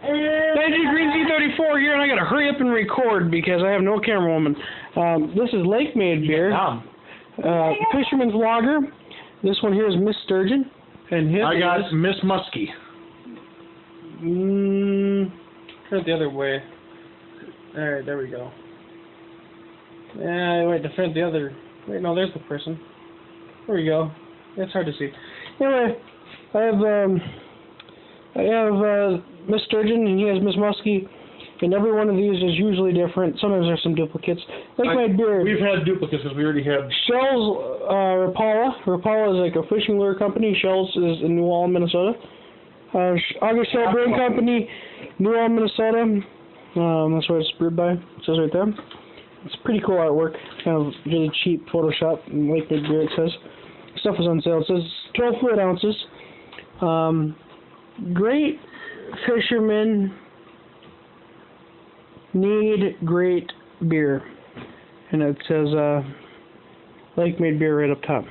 Nineteen Green Z34 here, and I gotta hurry up and record because I have no camera woman. This is Lake Made beer. Fisherman's Lager. This one here is Miss Sturgeon. And his I got Miss Muskie. Turn it the other way. Alright, there we go. Yeah, wait, defend the other. Wait, no, there's the person. There we go. It's hard to see. Anyway, I have Miss Sturgeon, and he has Miss Muskie, and every one of these is usually different. Sometimes there's some duplicates. Lake Made beer. We've had duplicates because we already had. Shells, Rapala. Rapala is like a fishing lure company. Shells is in New Ulm, Minnesota. August Shell Brewing Company, New Ulm, Minnesota. That's where it's brewed by. It says right there. It's pretty cool artwork. Kind of really cheap Photoshop. Lake Made beer, it says. Stuff is on sale. It says 12 fluid ounces. Great fishermen need great beer. And it says Lake Made beer right up top.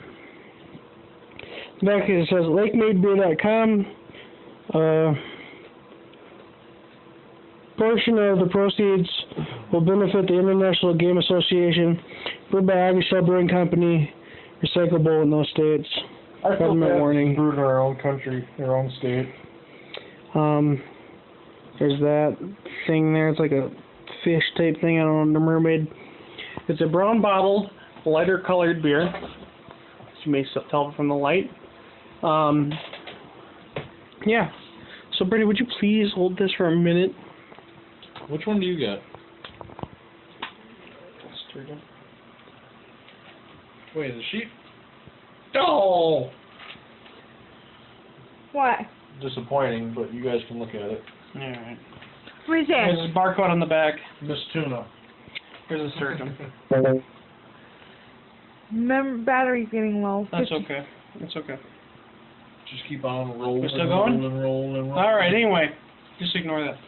Back here it says lakemadebeer.com. Portion of the proceeds will benefit the International Game Association, brewed by August Shell Brewing Company, recyclable in those states. Government warning. Brewed in our own country, our own state. There's that thing there. It's like a fish type thing. I don't know, the mermaid. It's a brown bottled, lighter colored beer. As you may tell from the light. Yeah. So, Brady, would you please hold this for a minute? Which one do you got? Sturgeon. Wait, is it sheep? Oh! What? Disappointing, but you guys can look at it. Alright. What is that? There's a barcode on the back. Miss Tuna. Here's a sturgeon. Remember, battery's getting low. That's okay. That's okay. Just keep on rolling. We're still going? Rolling. Alright, anyway. Just ignore that.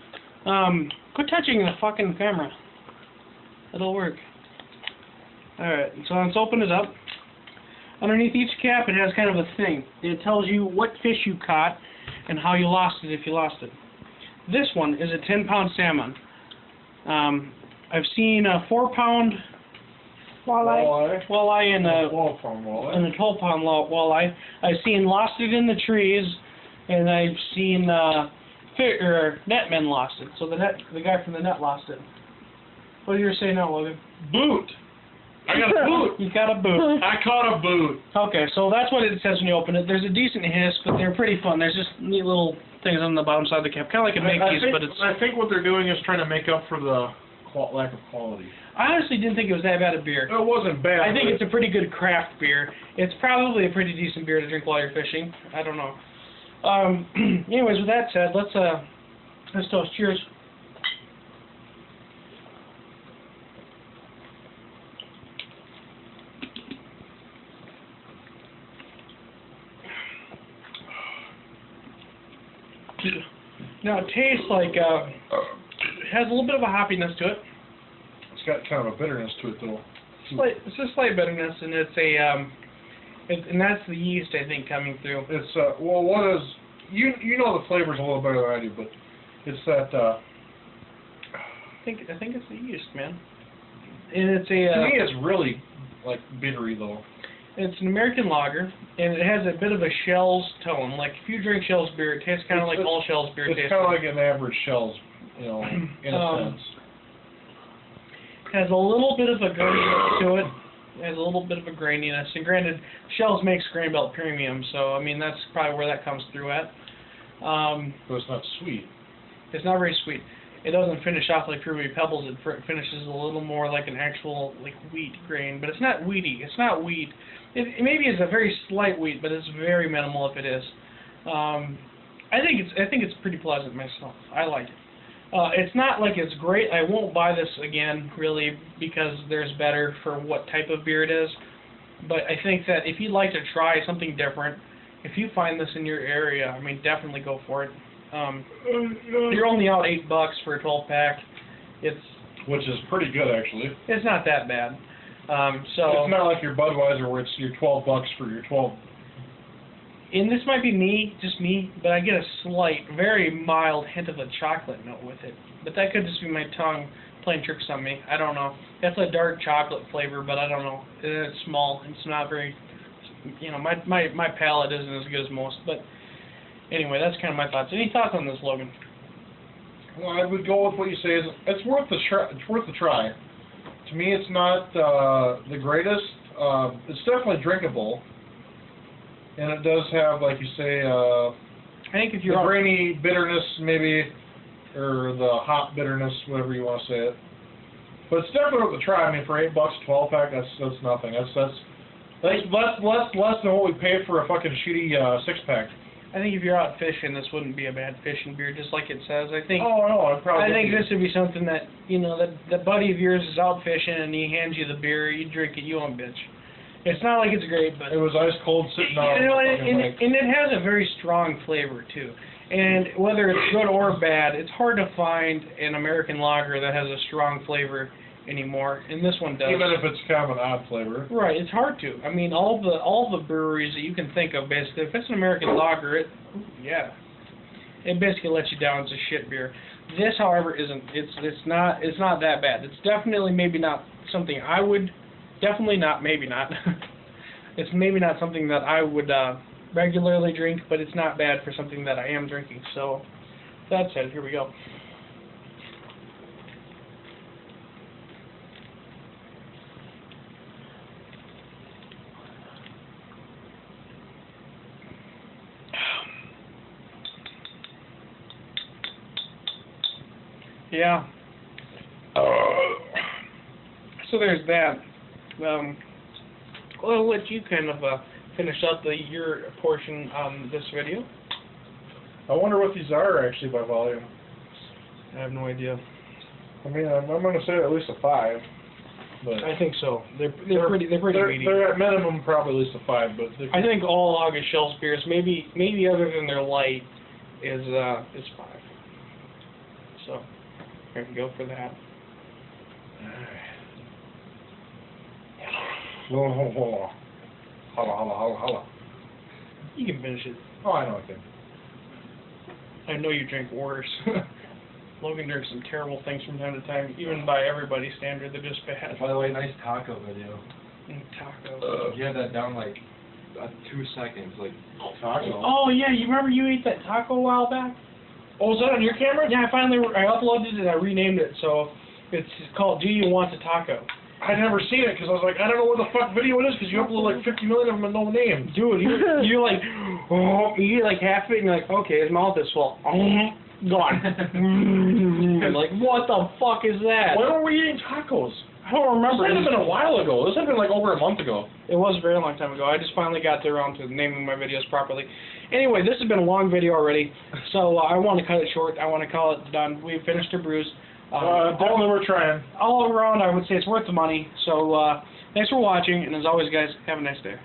Quit touching the fucking camera. It'll work. Alright, so let's open it up. Underneath each cap it has kind of a thing. It tells you what fish you caught and how you lost it if you lost it. This one is a 10-pound salmon. I've seen a 4-pound walleye and a 12-pound walleye. I've seen lost it in the trees, and I've seen netmen lost it. So the guy from the net lost it. What do you say now, Logan? Boot! I got a boot! You got a boot. I caught a boot! Okay, so that's what it says when you open it. There's a decent hiss, but they're pretty fun. There's just neat little things on the bottom side of the cap. Kind of like a Mickey's, but it's... I think what they're doing is trying to make up for the lack of quality. I honestly didn't think it was that bad a beer. It wasn't bad. I think it's a pretty good craft beer. It's probably a pretty decent beer to drink while you're fishing. I don't know. Anyways, with that said, let's toast. Cheers. Now it tastes like it has a little bit of a hoppiness to it. It's got kind of a bitterness to it, though. It's a slight bitterness, and it's a and that's the yeast, I think, coming through. It's well, what is you know the flavors a little better than I do, but it's that. I think it's the yeast, man. And it's a. To me, it's really like bittery though. It's an American lager, and it has a bit of a Shell's tone. Like if you drink Shell's beer, it tastes kind of like all Shell's beer tastes. It's kind of like an average Shell's, you know, in a sense. Has a little bit of a graininess to it. It has a little bit of a graininess. And granted, Shell's makes Grain Belt Premium, so I mean that's probably where that comes through at. But it's not sweet. It's not very sweet. It doesn't finish off like Fruity Pebbles. It finishes a little more like an actual like wheat grain, but it's not wheaty. It's not wheat. It maybe is a very slight wheat, but it's very minimal if it is. I think it's pretty pleasant myself. I like it. It's not like it's great. I won't buy this again really because there's better for what type of beer it is. But I think that if you'd like to try something different, if you find this in your area, I mean definitely go for it. You're only out $8 for a 12-pack. Which is pretty good actually. It's not that bad. So it's not like your Budweiser where it's your $12 for your 12. and this might be me, just me, but I get a slight, very mild hint of a chocolate note with it. But that could just be my tongue playing tricks on me. I don't know. That's a dark chocolate flavor, but I don't know. It's small. It's not very, you know, my palate isn't as good as most. But anyway, that's kind of my thoughts. Any thoughts on this, Logan? Well, I would go with what you say. It's worth the try. It's worth the try. To me, it's not the greatest. It's definitely drinkable, and it does have, like you say, I think if you're the grainy bitterness, maybe, or the hop bitterness, whatever you want to say it. But it's definitely worth the try. I mean, for $8, 12-pack, that's nothing. That's less than what we paid for a fucking shitty 6-pack. I think if you're out fishing, this wouldn't be a bad fishing beer, just like it says. I think. Oh no, I'd probably. I think this would be something that, you know, that buddy of yours is out fishing and he hands you the beer, you drink it, you won't bitch. It's not like it's great, but it was ice cold sitting out. You know, and it has a very strong flavor too. And whether it's good or bad, it's hard to find an American lager that has a strong flavor anymore, and this one does. Even if it's kind of an odd flavor. Right, it's hard to. I mean, all the breweries that you can think of, basically, if it's an American lager, it basically lets you down. It's a shit beer. This, however, isn't. It's not that bad. It's definitely maybe not something I would. Definitely not. Maybe not. It's maybe not something that I would regularly drink, but it's not bad for something that I am drinking. So, that said, here we go. Yeah. So there's that. I'll let you kind of finish up your portion on this video. I wonder what these are actually by volume. I have no idea. I mean, I'm going to say at least a 5. But I think so. They're pretty meaty. They're at minimum probably at least a 5, but I think all August Shells beers, maybe other than their light, is 5. So here we go for that. Holla. You can finish it. Oh, I know I can. I know you drink worse. Logan drinks some terrible things from time to time, even by everybody's standard. They're just bad. By the way, nice taco video. Taco. You had that down like 2 seconds, like Taco. Oh yeah, you remember you ate that taco a while back? Oh, is that on your camera? Yeah, I uploaded it and I renamed it, so it's called Do You Want a Taco? I'd never seen it because I was like, I don't know what the fuck video it is because you upload like 50 million of them and no name. Dude, you're like, oh, you eat like half of it and you're like, okay, his mouth is full. Gone. Like, what the fuck is that? When were we eating tacos? I don't remember. This had been a while ago. This had been like over a month ago. It was a very long time ago. I just finally got around to naming my videos properly. Anyway, this has been a long video already, so I want to cut it short. I want to call it done. We finished our brews. Definitely we're trying. All around, I would say it's worth the money. So thanks for watching, and as always, guys, have a nice day.